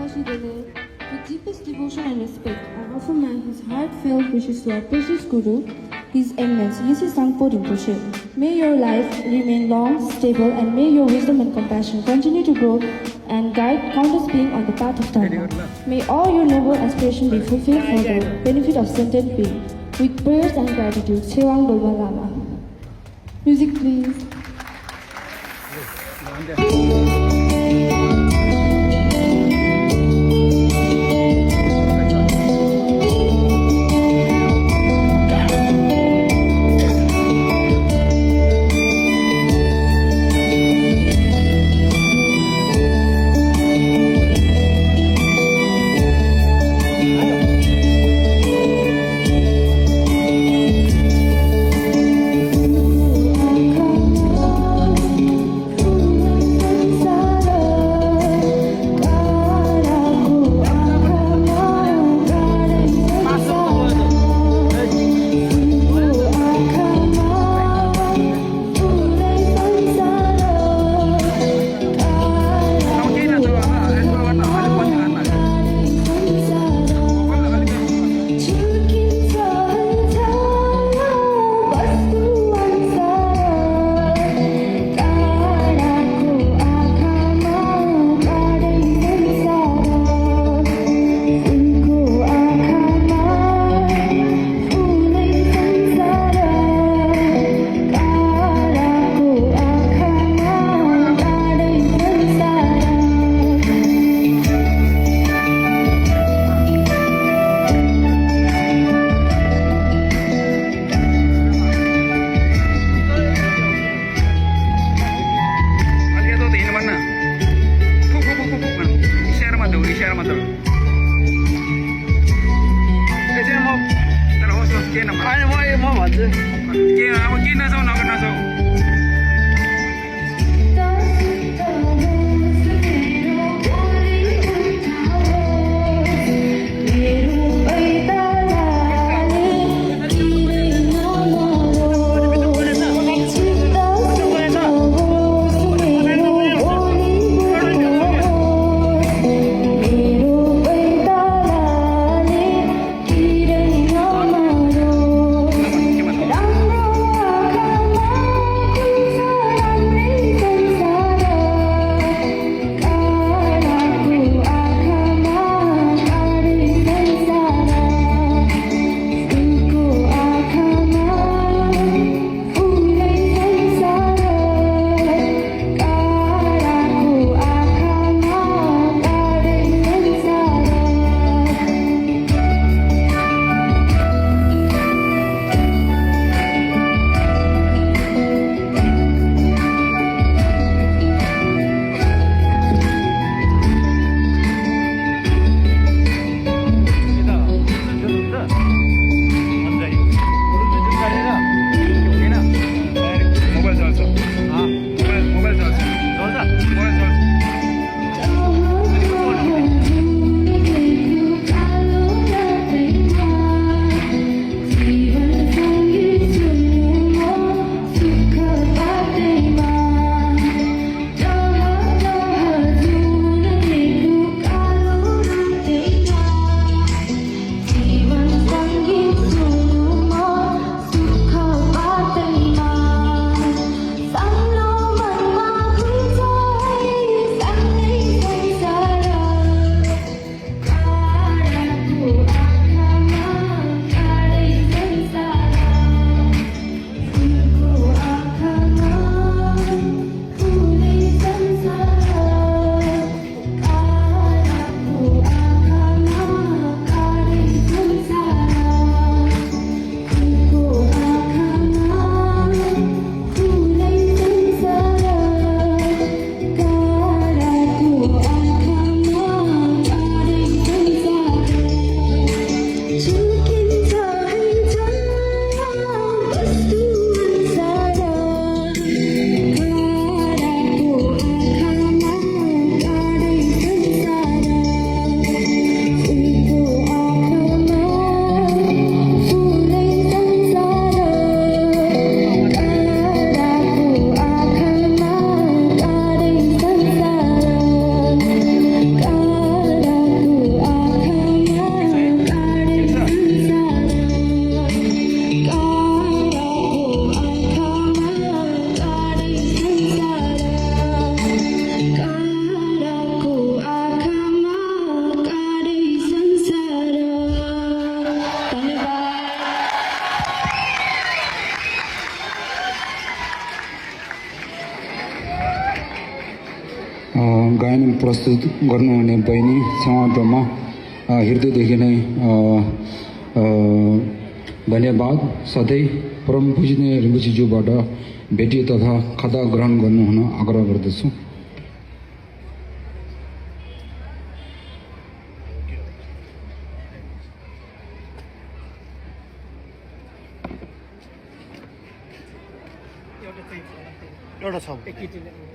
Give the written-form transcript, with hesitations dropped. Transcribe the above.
Kashi Dele. With deepest devotion and respect, I offer my his heartfelt wishes to our precious Guru, His Eminence Yisi Sangpo Rinpoche. May your life remain long, stable, and may your wisdom and compassion continue to grow and guide countless beings on the path of Dharma. May all your noble aspirations be fulfilled for the benefit of sentient beings. With prayers and gratitude, Sewang Dolma Lama. Music, please. प्रस्तुत गर्नुहुने बहिनी समाजमा हृदयदेखि नै धन्यवाद साथै परम पूजनीय रिम्पोछेज्यूबाट भेटी तथा खदा ग्रहण गर्नुहुन आग्रह गर्दछु। एउटा छ